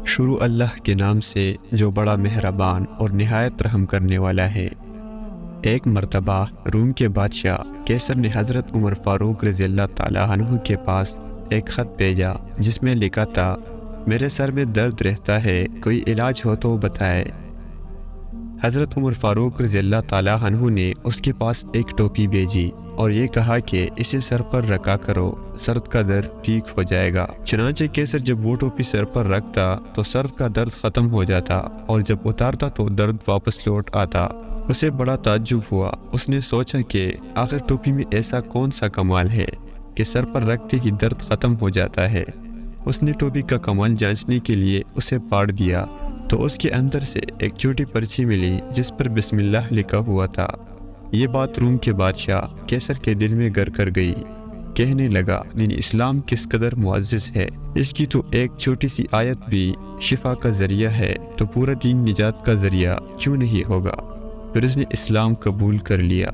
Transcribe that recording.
شروع اللہ کے نام سے جو بڑا مہربان اور نہایت رحم کرنے والا ہے۔ ایک مرتبہ روم کے بادشاہ کیسر نے حضرت عمر فاروق رضی اللہ تعالیٰ عنہ کے پاس ایک خط بھیجا جس میں لکھا تھا، میرے سر میں درد رہتا ہے، کوئی علاج ہو تو بتائے۔ حضرت عمر فاروق رضی اللہ تعالیٰ عنہ نے اس کے پاس ایک ٹوپی بھیجی اور یہ کہا کہ اسے سر پر رکھا کرو، سرد کا درد ٹھیک ہو جائے گا۔ چنانچہ کیسر جب وہ ٹوپی سر پر رکھتا تو سرد کا درد ختم ہو جاتا اور جب اتارتا تو درد واپس لوٹ آتا۔ اسے بڑا تعجب ہوا۔ اس نے سوچا کہ آخر ٹوپی میں ایسا کون سا کمال ہے کہ سر پر رکھتے ہی درد ختم ہو جاتا ہے۔ اس نے ٹوپی کا کمال جانچنے کے لیے اسے پاڑ دیا تو اس کے اندر سے ایک چھوٹی پرچی ملی جس پر بسم اللہ لکھا ہوا تھا۔ یہ بات روم کے بادشاہ کیسر کے دل میں گر کر گئی۔ کہنے لگا، دین اسلام کس قدر معزز ہے، اس کی تو ایک چھوٹی سی آیت بھی شفا کا ذریعہ ہے تو پورا دین نجات کا ذریعہ کیوں نہیں ہوگا؟ پھر اس نے اسلام قبول کر لیا۔